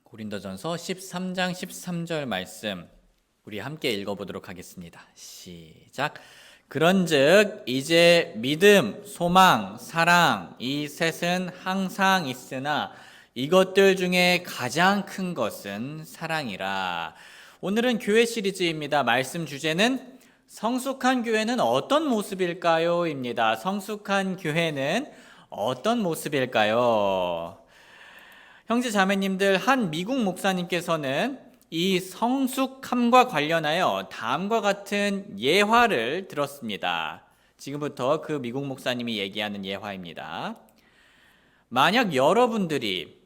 고린도전서 13장 13절 말씀 우리 함께 읽어보도록 하겠습니다. 시작. 그런즉 이제 믿음, 소망, 사랑 이 셋은 항상 있으나 이것들 중에 가장 큰 것은 사랑이라. 오늘은 교회 시리즈입니다. 말씀 주제는 성숙한 교회는 어떤 모습일까요? 입니다. 성숙한 교회는 어떤 모습일까요? 형제 자매님들, 한 미국 목사님께서는 이 성숙함과 관련하여 다음과 같은 예화를 들었습니다. 지금부터 그 미국 목사님이 얘기하는 예화입니다. 만약 여러분들이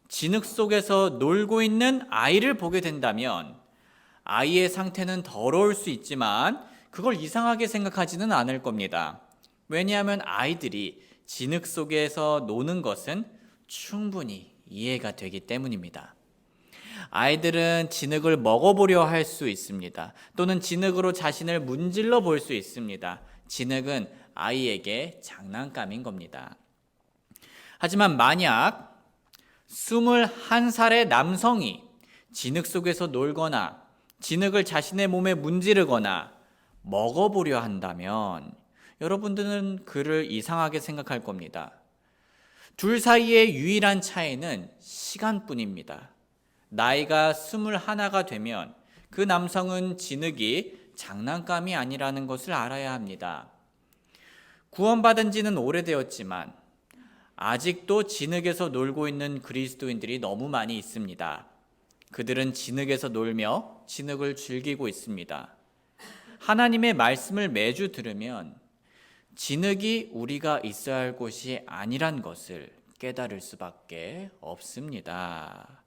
진흙 속에서 놀고 있는 아이를 보게 된다면 아이의 상태는 더러울 수 있지만 그걸 이상하게 생각하지는 않을 겁니다. 왜냐하면 아이들이 진흙 속에서 노는 것은 충분히 이해가 되기 때문입니다. 아이들은 진흙을 먹어보려 할 수 있습니다. 또는 진흙으로 자신을 문질러 볼 수 있습니다. 진흙은 아이에게 장난감인 겁니다. 하지만 만약 21살의 남성이 진흙 속에서 놀거나 진흙을 자신의 몸에 문지르거나 먹어보려 한다면 여러분들은 그를 이상하게 생각할 겁니다. 둘 사이의 유일한 차이는 시간뿐입니다. 나이가 21가 되면 그 남성은 진흙이 장난감이 아니라는 것을 알아야 합니다. 구원받은 지는 오래되었지만 아직도 진흙에서 놀고 있는 그리스도인들이 너무 많이 있습니다. 그들은 진흙에서 놀며 진흙을 즐기고 있습니다. 하나님의 말씀을 매주 들으면 진흙이 우리가 있어야 할 곳이 아니란 것을 깨달을 수밖에 없습니다.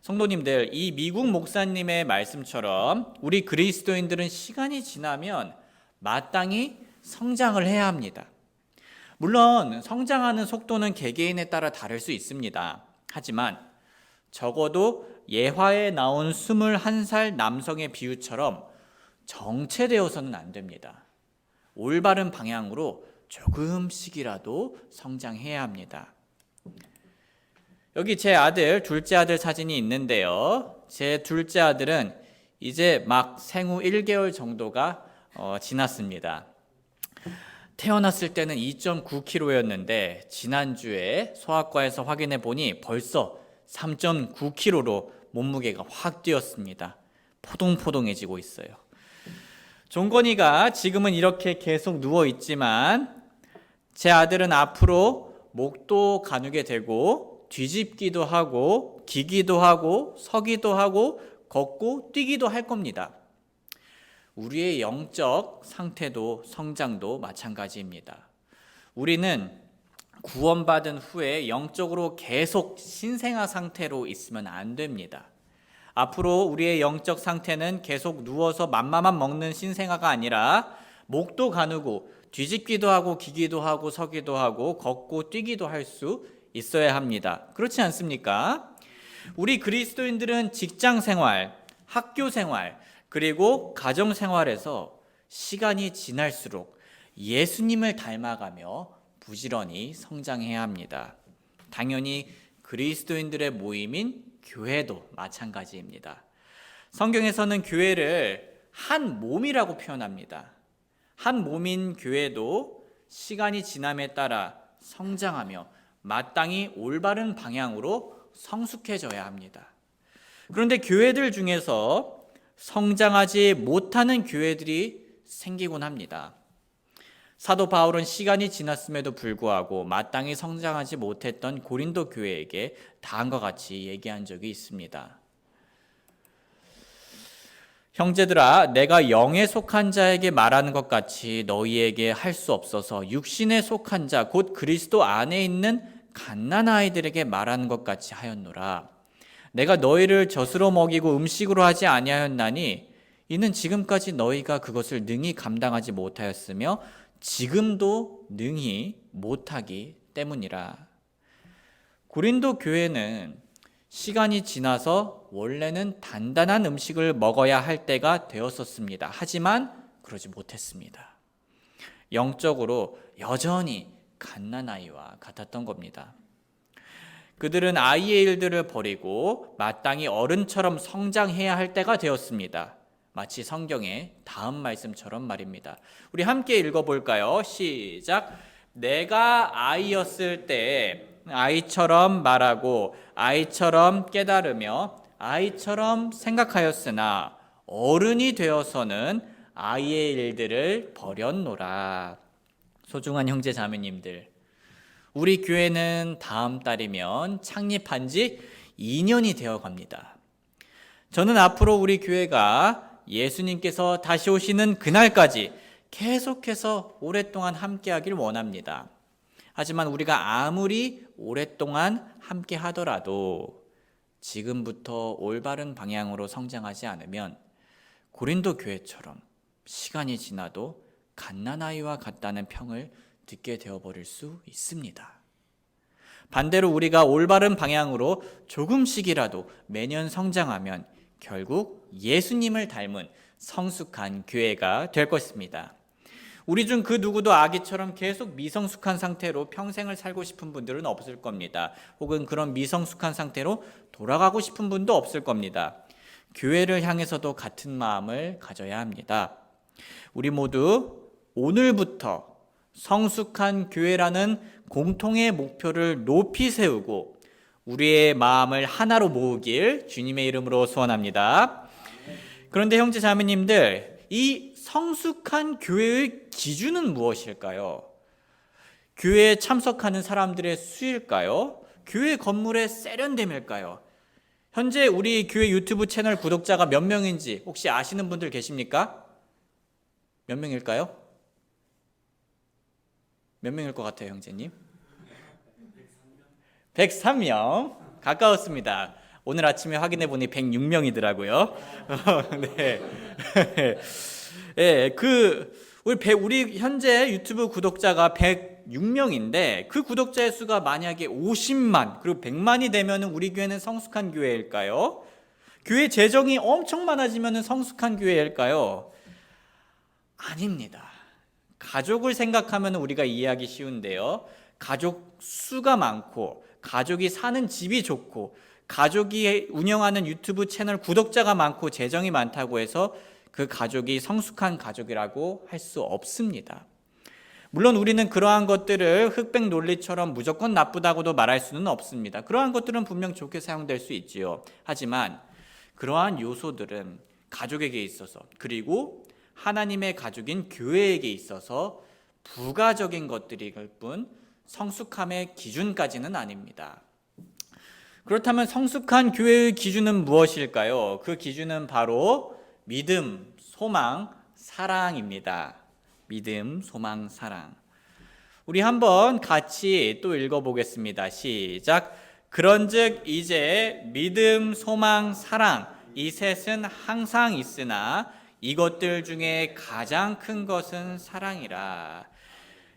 성도님들, 이 미국 목사님의 말씀처럼 우리 그리스도인들은 시간이 지나면 마땅히 성장을 해야 합니다. 물론 성장하는 속도는 개개인에 따라 다를 수 있습니다. 하지만 적어도 예화에 나온 21살 남성의 비유처럼 정체되어서는 안 됩니다. 올바른 방향으로 조금씩이라도 성장해야 합니다. 여기 제 아들, 둘째 아들 사진이 있는데요. 제 둘째 아들은 이제 막 생후 1개월 정도가 지났습니다. 태어났을 때는 2.9kg였는데 지난주에 소아과에서 확인해 보니 벌써 3.9kg로 몸무게가 확 뛰었습니다. 포동포동해지고 있어요. 종건이가 지금은 이렇게 계속 누워 있지만 제 아들은 앞으로 목도 가누게 되고 뒤집기도 하고 기기도 하고 서기도 하고 걷고 뛰기도 할 겁니다. 우리의 영적 상태도 성장도 마찬가지입니다. 우리는 구원받은 후에 영적으로 계속 신생아 상태로 있으면 안 됩니다. 앞으로 우리의 영적 상태는 계속 누워서 맘마만 먹는 신생아가 아니라 목도 가누고 뒤집기도 하고 기기도 하고 서기도 하고 걷고 뛰기도 할 수 있어야 합니다. 그렇지 않습니까? 우리 그리스도인들은 직장 생활, 학교 생활, 그리고 가정 생활에서 시간이 지날수록 예수님을 닮아가며 부지런히 성장해야 합니다. 당연히 그리스도인들의 모임인 교회도 마찬가지입니다. 성경에서는 교회를 한 몸이라고 표현합니다. 한 몸인 교회도 시간이 지남에 따라 성장하며 마땅히 올바른 방향으로 성숙해져야 합니다. 그런데 교회들 중에서 성장하지 못하는 교회들이 생기곤 합니다. 사도 바울은 시간이 지났음에도 불구하고 마땅히 성장하지 못했던 고린도 교회에게 다음과 같이 얘기한 적이 있습니다. 형제들아, 내가 영에 속한 자에게 말하는 것 같이 너희에게 할 수 없어서 육신에 속한 자, 곧 그리스도 안에 있는 갓난아이들에게 말하는 것 같이 하였노라. 내가 너희를 젖으로 먹이고 음식으로 하지 아니하였나니 이는 지금까지 너희가 그것을 능히 감당하지 못하였으며 지금도 능히 못하기 때문이라. 고린도 교회는 시간이 지나서 원래는 단단한 음식을 먹어야 할 때가 되었었습니다. 하지만 그러지 못했습니다. 영적으로 여전히 갓난아이와 같았던 겁니다. 그들은 아이의 일들을 버리고 마땅히 어른처럼 성장해야 할 때가 되었습니다. 마치 성경의 다음 말씀처럼 말입니다. 우리 함께 읽어볼까요? 시작. 내가 아이였을 때 아이처럼 말하고 아이처럼 깨달으며 아이처럼 생각하였으나 어른이 되어서는 아이의 일들을 버렸노라. 소중한 형제 자매님들, 우리 교회는 다음 달이면 창립한 지 2년이 되어 갑니다. 저는 앞으로 우리 교회가 예수님께서 다시 오시는 그날까지 계속해서 오랫동안 함께하길 원합니다. 하지만 우리가 아무리 오랫동안 함께 하더라도 지금부터 올바른 방향으로 성장하지 않으면 고린도 교회처럼 시간이 지나도 갓난아이와 같다는 평을 듣게 되어버릴 수 있습니다. 반대로 우리가 올바른 방향으로 조금씩이라도 매년 성장하면 결국 예수님을 닮은 성숙한 교회가 될 것입니다. 우리 중 그 누구도 아기처럼 계속 미성숙한 상태로 평생을 살고 싶은 분들은 없을 겁니다. 혹은 그런 미성숙한 상태로 돌아가고 싶은 분도 없을 겁니다. 교회를 향해서도 같은 마음을 가져야 합니다. 우리 모두 오늘부터 성숙한 교회라는 공통의 목표를 높이 세우고 우리의 마음을 하나로 모으길 주님의 이름으로 소원합니다. 그런데 형제 자매님들, 이 성숙한 교회의 기준은 무엇일까요? 교회에 참석하는 사람들의 수일까요? 교회 건물의 세련됨일까요? 현재 우리 교회 유튜브 채널 구독자가 몇 명인지 혹시 아시는 분들 계십니까? 몇 명일까요? 몇 명일 것 같아요, 형제님? 103명. 가까웠습니다. 오늘 아침에 확인해 보니 106명이더라고요. 네. 네, 우리 현재 유튜브 구독자가 106명인데 그 구독자의 수가 만약에 50만 그리고 100만이 되면 우리 교회는 성숙한 교회일까요? 교회 재정이 엄청 많아지면 성숙한 교회일까요? 아닙니다. 가족을 생각하면 우리가 이해하기 쉬운데요. 가족 수가 많고 가족이 사는 집이 좋고 가족이 운영하는 유튜브 채널 구독자가 많고 재정이 많다고 해서 그 가족이 성숙한 가족이라고 할 수 없습니다. 물론 우리는 그러한 것들을 흑백 논리처럼 무조건 나쁘다고도 말할 수는 없습니다. 그러한 것들은 분명 좋게 사용될 수 있지요. 하지만 그러한 요소들은 가족에게 있어서 그리고 하나님의 가족인 교회에게 있어서 부가적인 것들일 뿐 성숙함의 기준까지는 아닙니다. 그렇다면 성숙한 교회의 기준은 무엇일까요? 그 기준은 바로 믿음, 소망, 사랑입니다. 믿음, 소망, 사랑. 우리 한번 같이 또 읽어보겠습니다. 시작. 그런즉 이제 믿음, 소망, 사랑 이 셋은 항상 있으나 이것들 중에 가장 큰 것은 사랑이라.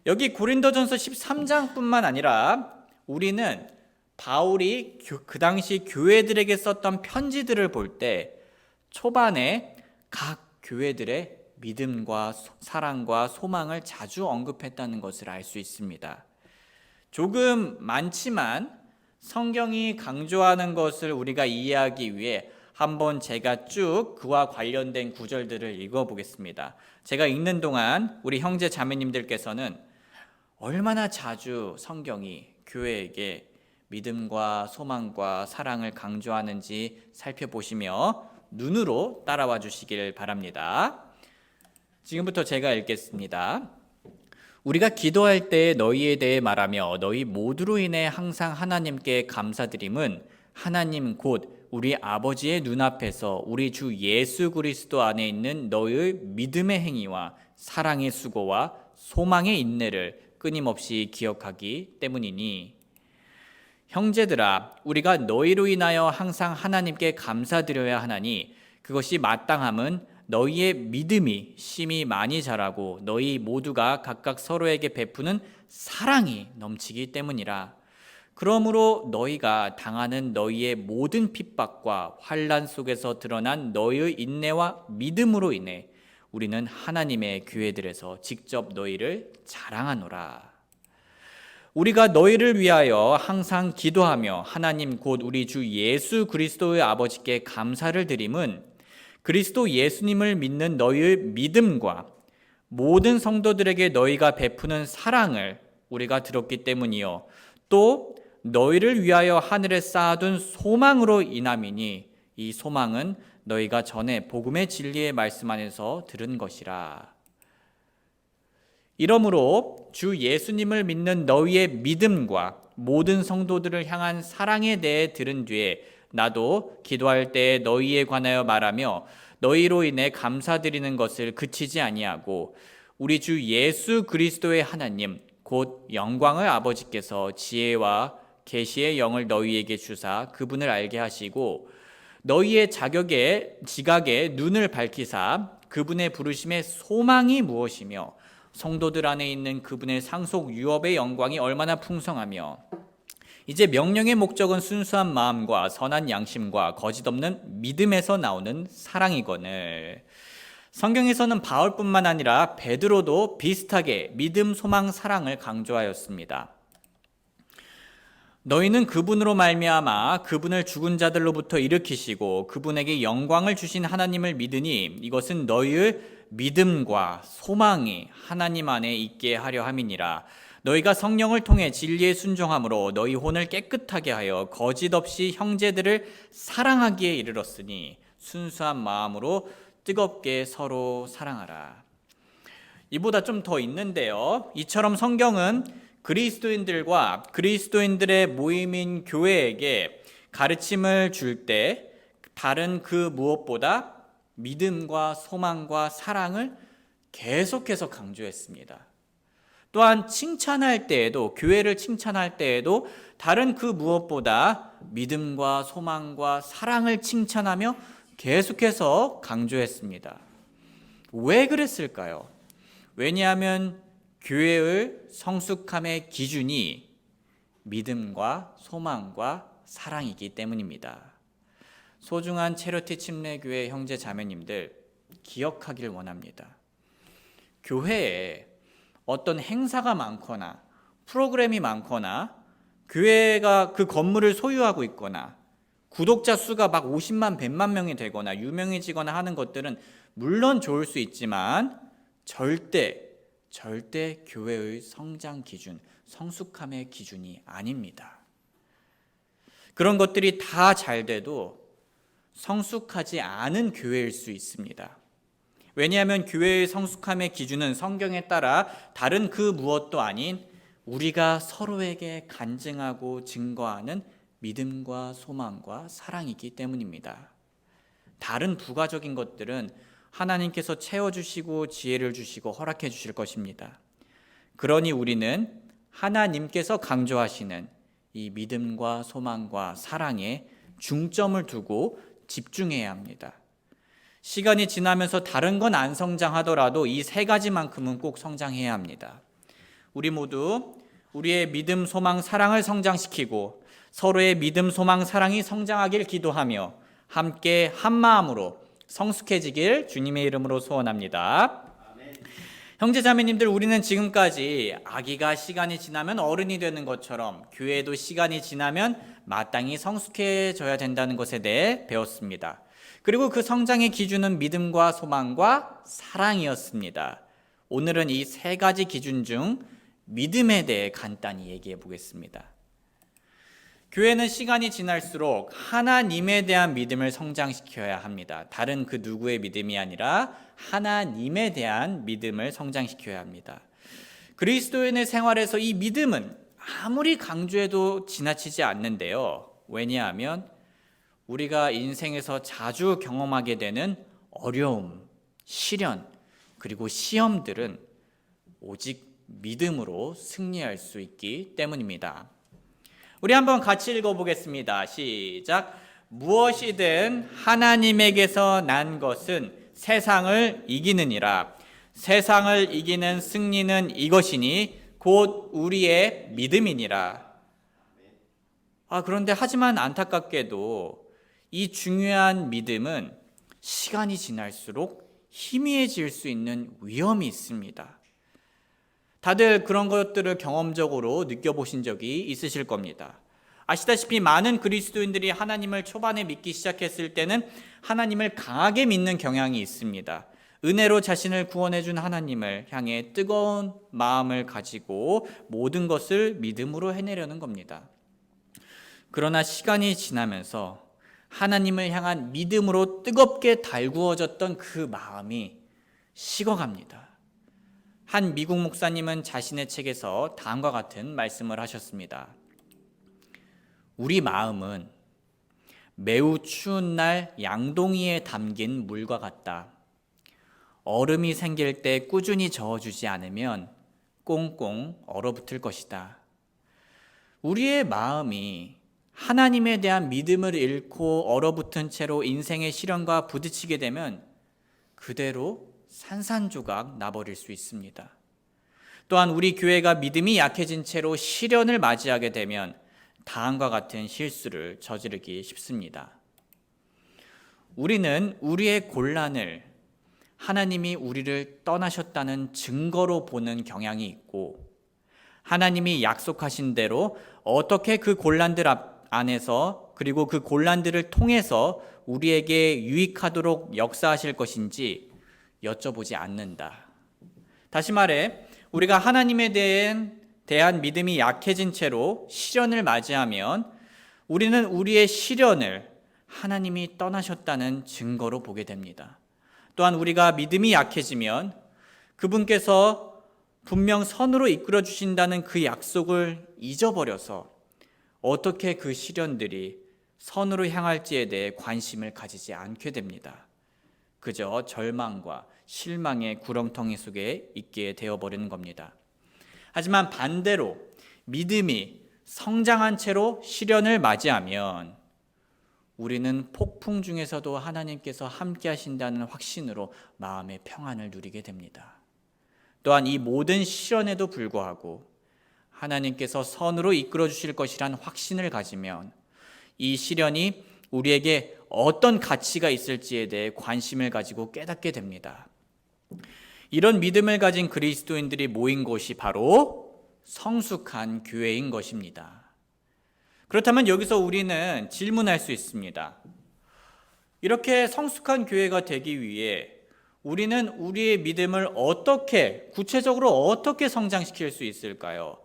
여기 고린도전서 13장뿐만 아니라 우리는 바울이 그 당시 교회들에게 썼던 편지들을 볼 때 초반에 각 교회들의 믿음과 사랑과 소망을 자주 언급했다는 것을 알 수 있습니다. 조금 많지만 성경이 강조하는 것을 우리가 이해하기 위해 한번 제가 쭉 그와 관련된 구절들을 읽어보겠습니다. 제가 읽는 동안 우리 형제 자매님들께서는 얼마나 자주 성경이 교회에게 믿음과 소망과 사랑을 강조하는지 살펴보시며 눈으로 따라와 주시길 바랍니다. 지금부터 제가 읽겠습니다. 우리가 기도할 때 너희에 대해 말하며 너희 모두로 인해 항상 하나님께 감사드림은 하나님 곧 우리 아버지의 눈앞에서 우리 주 예수 그리스도 안에 있는 너희의 믿음의 행위와 사랑의 수고와 소망의 인내를 끊임없이 기억하기 때문이니 형제들아 우리가 너희로 인하여 항상 하나님께 감사드려야 하나니 그것이 마땅함은 너희의 믿음이 심히 많이 자라고 너희 모두가 각각 서로에게 베푸는 사랑이 넘치기 때문이라. 그러므로 너희가 당하는 너희의 모든 핍박과 환난 속에서 드러난 너희의 인내와 믿음으로 인해 우리는 하나님의 교회들에서 직접 너희를 자랑하노라. 우리가 너희를 위하여 항상 기도하며 하나님 곧 우리 주 예수 그리스도의 아버지께 감사를 드림은 그리스도 예수님을 믿는 너희의 믿음과 모든 성도들에게 너희가 베푸는 사랑을 우리가 들었기 때문이요 또 너희를 위하여 하늘에 쌓아둔 소망으로 인함이니 이 소망은 너희가 전에 복음의 진리의 말씀 안에서 들은 것이라. 이러므로 주 예수님을 믿는 너희의 믿음과 모든 성도들을 향한 사랑에 대해 들은 뒤에 나도 기도할 때에 너희에 관하여 말하며 너희로 인해 감사드리는 것을 그치지 아니하고 우리 주 예수 그리스도의 하나님 곧 영광의 아버지께서 지혜와 계시의 영을 너희에게 주사 그분을 알게 하시고 너희의 지각에 눈을 밝히사 그분의 부르심의 소망이 무엇이며 성도들 안에 있는 그분의 상속 유업의 영광이 얼마나 풍성하며 이제 명령의 목적은 순수한 마음과 선한 양심과 거짓 없는 믿음에서 나오는 사랑이거늘. 성경에서는 바울뿐만 아니라 베드로도 비슷하게 믿음, 소망, 사랑을 강조하였습니다. 너희는 그분으로 말미암아 그분을 죽은 자들로부터 일으키시고 그분에게 영광을 주신 하나님을 믿으니 이것은 너희의 믿음과 소망이 하나님 안에 있게 하려 함이니라. 너희가 성령을 통해 진리에 순종함으로 너희 혼을 깨끗하게 하여 거짓 없이 형제들을 사랑하기에 이르렀으니 순수한 마음으로 뜨겁게 서로 사랑하라. 이보다 좀 더 있는데요. 이처럼 성경은 그리스도인들과 그리스도인들의 모임인 교회에게 가르침을 줄 때 다른 그 무엇보다 믿음과 소망과 사랑을 계속해서 강조했습니다. 또한 칭찬할 때에도, 교회를 칭찬할 때에도 다른 그 무엇보다 믿음과 소망과 사랑을 칭찬하며 계속해서 강조했습니다. 왜 그랬을까요? 왜냐하면 교회의 성숙함의 기준이 믿음과 소망과 사랑이기 때문입니다. 소중한 체러티 침례교회 형제 자매님들 기억하길 원합니다. 교회에 어떤 행사가 많거나 프로그램이 많거나 교회가 그 건물을 소유하고 있거나 구독자 수가 막 50만, 100만 명이 되거나 유명해지거나 하는 것들은 물론 좋을 수 있지만 절대 교회의 성장 기준, 성숙함의 기준이 아닙니다. 그런 것들이 다 잘 돼도 성숙하지 않은 교회일 수 있습니다. 왜냐하면 교회의 성숙함의 기준은 성경에 따라 다른 그 무엇도 아닌 우리가 서로에게 간증하고 증거하는 믿음과 소망과 사랑이기 때문입니다. 다른 부가적인 것들은 하나님께서 채워주시고 지혜를 주시고 허락해 주실 것입니다. 그러니 우리는 하나님께서 강조하시는 이 믿음과 소망과 사랑에 중점을 두고 집중해야 합니다. 시간이 지나면서 다른 건 안 성장하더라도 이 세 가지만큼은 꼭 성장해야 합니다. 우리 모두 우리의 믿음, 소망, 사랑을 성장시키고 서로의 믿음, 소망, 사랑이 성장하길 기도하며 함께 한 마음으로 성숙해지길 주님의 이름으로 소원합니다. 아멘. 형제자매님들, 우리는 지금까지 아기가 시간이 지나면 어른이 되는 것처럼 교회도 시간이 지나면 마땅히 성숙해져야 된다는 것에 대해 배웠습니다. 그리고 그 성장의 기준은 믿음과 소망과 사랑이었습니다. 오늘은 이 세 가지 기준 중 믿음에 대해 간단히 얘기해 보겠습니다. 교회는 시간이 지날수록 하나님에 대한 믿음을 성장시켜야 합니다. 다른 그 누구의 믿음이 아니라 하나님에 대한 믿음을 성장시켜야 합니다. 그리스도인의 생활에서 이 믿음은 아무리 강조해도 지나치지 않는데요. 왜냐하면 우리가 인생에서 자주 경험하게 되는 어려움, 시련, 그리고 시험들은 오직 믿음으로 승리할 수 있기 때문입니다. 우리 한번 같이 읽어보겠습니다. 시작. 무엇이든 하나님에게서 난 것은 세상을 이기느니라. 세상을 이기는 승리는 이것이니 곧 우리의 믿음이니라. 그런데 하지만 안타깝게도 이 중요한 믿음은 시간이 지날수록 희미해질 수 있는 위험이 있습니다. 다들 그런 것들을 경험적으로 느껴보신 적이 있으실 겁니다. 아시다시피 많은 그리스도인들이 하나님을 초반에 믿기 시작했을 때는 하나님을 강하게 믿는 경향이 있습니다. 은혜로 자신을 구원해 준 하나님을 향해 뜨거운 마음을 가지고 모든 것을 믿음으로 해내려는 겁니다. 그러나 시간이 지나면서 하나님을 향한 믿음으로 뜨겁게 달구어졌던 그 마음이 식어갑니다. 한 미국 목사님은 자신의 책에서 다음과 같은 말씀을 하셨습니다. 우리 마음은 매우 추운 날 양동이에 담긴 물과 같다. 얼음이 생길 때 꾸준히 저어주지 않으면 꽁꽁 얼어붙을 것이다. 우리의 마음이 하나님에 대한 믿음을 잃고 얼어붙은 채로 인생의 시련과 부딪히게 되면 그대로 산산조각 나버릴 수 있습니다. 또한 우리 교회가 믿음이 약해진 채로 시련을 맞이하게 되면 다음과 같은 실수를 저지르기 쉽습니다. 우리는 우리의 곤란을 하나님이 우리를 떠나셨다는 증거로 보는 경향이 있고, 하나님이 약속하신 대로 어떻게 그 곤란들 안에서 그리고 그 곤란들을 통해서 우리에게 유익하도록 역사하실 것인지 여쭤보지 않는다. 다시 말해, 우리가 하나님에 대한 믿음이 약해진 채로 시련을 맞이하면 우리는 우리의 시련을 하나님이 떠나셨다는 증거로 보게 됩니다. 또한 우리가 믿음이 약해지면 그분께서 분명 선으로 이끌어 주신다는 그 약속을 잊어버려서 어떻게 그 시련들이 선으로 향할지에 대해 관심을 가지지 않게 됩니다. 그저 절망과 실망의 구렁텅이 속에 있게 되어버리는 겁니다. 하지만 반대로 믿음이 성장한 채로 시련을 맞이하면 우리는 폭풍 중에서도 하나님께서 함께 하신다는 확신으로 마음의 평안을 누리게 됩니다. 또한 이 모든 시련에도 불구하고 하나님께서 선으로 이끌어 주실 것이란 확신을 가지면 이 시련이 우리에게 어떤 가치가 있을지에 대해 관심을 가지고 깨닫게 됩니다. 이런 믿음을 가진 그리스도인들이 모인 곳이 바로 성숙한 교회인 것입니다. 그렇다면 여기서 우리는 질문할 수 있습니다. 이렇게 성숙한 교회가 되기 위해 우리는 우리의 믿음을 구체적으로 어떻게 성장시킬 수 있을까요?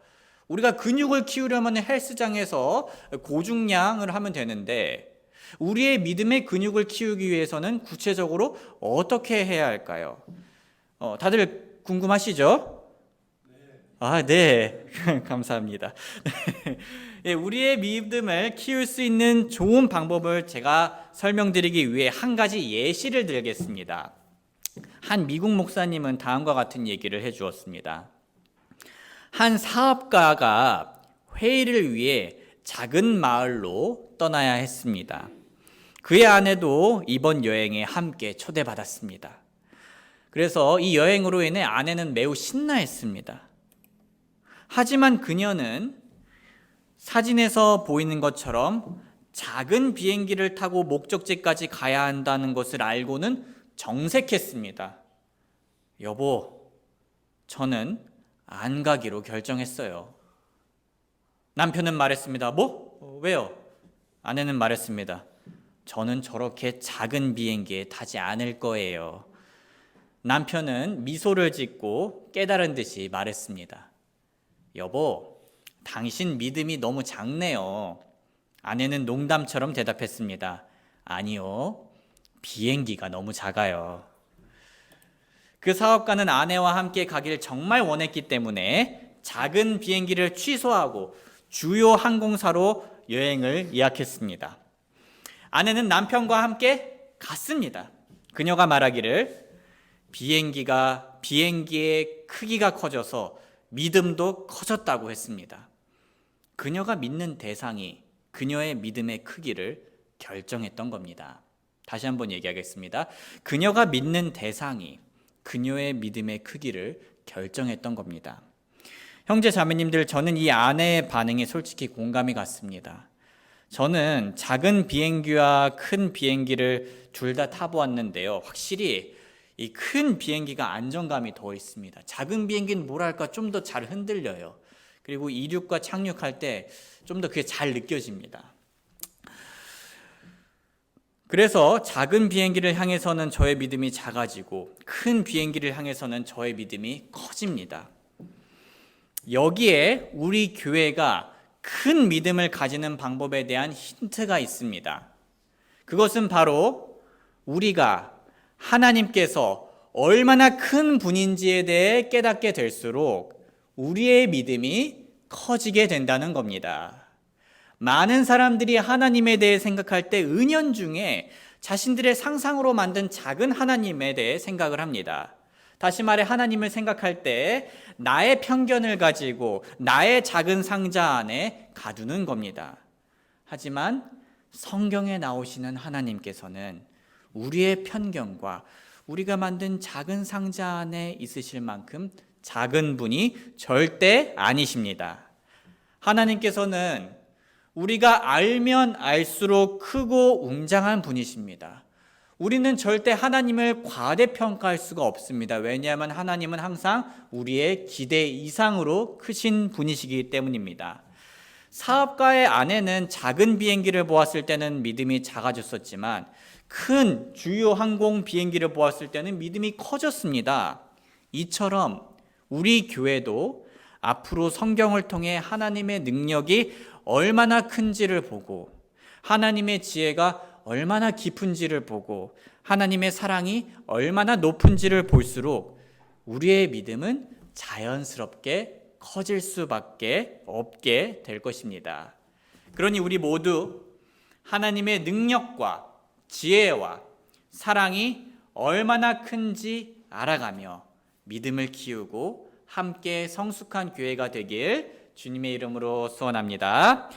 우리가 근육을 키우려면 헬스장에서 고중량을 하면 되는데 우리의 믿음의 근육을 키우기 위해서는 구체적으로 어떻게 해야 할까요? 다들 궁금하시죠? 네. 감사합니다. 우리의 믿음을 키울 수 있는 좋은 방법을 제가 설명드리기 위해 한 가지 예시를 들겠습니다. 한 미국 목사님은 다음과 같은 얘기를 해주었습니다. 한 사업가가 회의를 위해 작은 마을로 떠나야 했습니다. 그의 아내도 이번 여행에 함께 초대받았습니다. 그래서 이 여행으로 인해 아내는 매우 신나했습니다. 하지만 그녀는 사진에서 보이는 것처럼 작은 비행기를 타고 목적지까지 가야 한다는 것을 알고는 정색했습니다. 여보, 저는 안 가기로 결정했어요. 남편은 말했습니다. 왜요? 아내는 말했습니다. 저는 저렇게 작은 비행기에 타지 않을 거예요. 남편은 미소를 짓고 깨달은 듯이 말했습니다. 여보, 당신 믿음이 너무 작네요. 아내는 농담처럼 대답했습니다. 아니요, 비행기가 너무 작아요. 그 사업가는 아내와 함께 가길 정말 원했기 때문에 작은 비행기를 취소하고 주요 항공사로 여행을 예약했습니다. 아내는 남편과 함께 갔습니다. 그녀가 말하기를 비행기의 크기가 커져서 믿음도 커졌다고 했습니다. 그녀가 믿는 대상이 그녀의 믿음의 크기를 결정했던 겁니다. 다시 한번 얘기하겠습니다. 그녀가 믿는 대상이 그녀의 믿음의 크기를 결정했던 겁니다. 형제 자매님들, 저는 이 아내의 반응에 솔직히 공감이 갔습니다. 저는 작은 비행기와 큰 비행기를 둘 다 타보았는데요. 확실히 이 큰 비행기가 안정감이 더 있습니다. 작은 비행기는 뭐랄까 좀 더 잘 흔들려요. 그리고 이륙과 착륙할 때 좀 더 그게 잘 느껴집니다. 그래서 작은 비행기를 향해서는 저의 믿음이 작아지고 큰 비행기를 향해서는 저의 믿음이 커집니다. 여기에 우리 교회가 큰 믿음을 가지는 방법에 대한 힌트가 있습니다. 그것은 바로 우리가 하나님께서 얼마나 큰 분인지에 대해 깨닫게 될수록 우리의 믿음이 커지게 된다는 겁니다. 많은 사람들이 하나님에 대해 생각할 때 은연중에 자신들의 상상으로 만든 작은 하나님에 대해 생각을 합니다. 다시 말해 하나님을 생각할 때 나의 편견을 가지고 나의 작은 상자 안에 가두는 겁니다. 하지만 성경에 나오시는 하나님께서는 우리의 편견과 우리가 만든 작은 상자 안에 있으실 만큼 작은 분이 절대 아니십니다. 하나님께서는 우리가 알면 알수록 크고 웅장한 분이십니다. 우리는 절대 하나님을 과대평가할 수가 없습니다. 왜냐하면 하나님은 항상 우리의 기대 이상으로 크신 분이시기 때문입니다. 사업가의 아내는 작은 비행기를 보았을 때는 믿음이 작아졌었지만 큰 주요 항공 비행기를 보았을 때는 믿음이 커졌습니다. 이처럼 우리 교회도 앞으로 성경을 통해 하나님의 능력이 얼마나 큰지를 보고 하나님의 지혜가 얼마나 깊은지를 보고 하나님의 사랑이 얼마나 높은지를 볼수록 우리의 믿음은 자연스럽게 커질 수밖에 없게 될 것입니다. 그러니 우리 모두 하나님의 능력과 지혜와 사랑이 얼마나 큰지 알아가며 믿음을 키우고 함께 성숙한 교회가 되길 주님의 이름으로 소원합니다.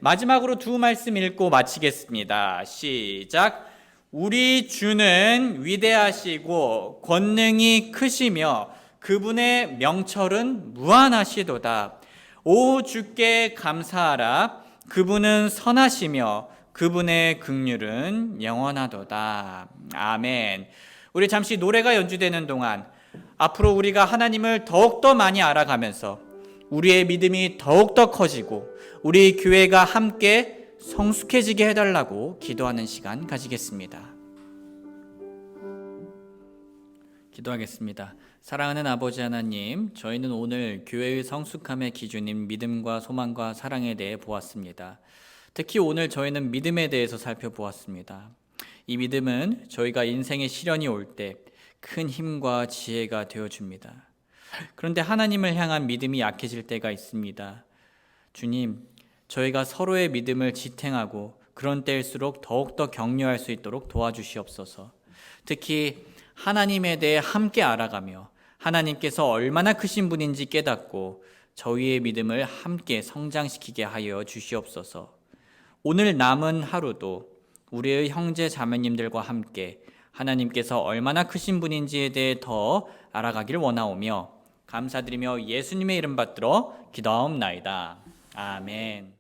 마지막으로 두 말씀 읽고 마치겠습니다. 시작. 우리 주는 위대하시고 권능이 크시며 그분의 명철은 무한하시도다. 오 주께 감사하라. 그분은 선하시며 그분의 긍휼은 영원하도다. 아멘. 우리 잠시 노래가 연주되는 동안 앞으로 우리가 하나님을 더욱더 많이 알아가면서 우리의 믿음이 더욱더 커지고 우리 교회가 함께 성숙해지게 해달라고 기도하는 시간 가지겠습니다. 기도하겠습니다. 사랑하는 아버지 하나님, 저희는 오늘 교회의 성숙함의 기준인 믿음과 소망과 사랑에 대해 보았습니다. 특히 오늘 저희는 믿음에 대해서 살펴보았습니다. 이 믿음은 저희가 인생의 시련이 올 때 큰 힘과 지혜가 되어줍니다. 그런데 하나님을 향한 믿음이 약해질 때가 있습니다. 주님, 저희가 서로의 믿음을 지탱하고 그런 때일수록 더욱더 격려할 수 있도록 도와주시옵소서. 특히 하나님에 대해 함께 알아가며 하나님께서 얼마나 크신 분인지 깨닫고 저희의 믿음을 함께 성장시키게 하여 주시옵소서. 오늘 남은 하루도 우리의 형제 자매님들과 함께 하나님께서 얼마나 크신 분인지에 대해 더 알아가길 원하오며 감사드리며 예수님의 이름 받들어 기도하옵나이다. 아멘.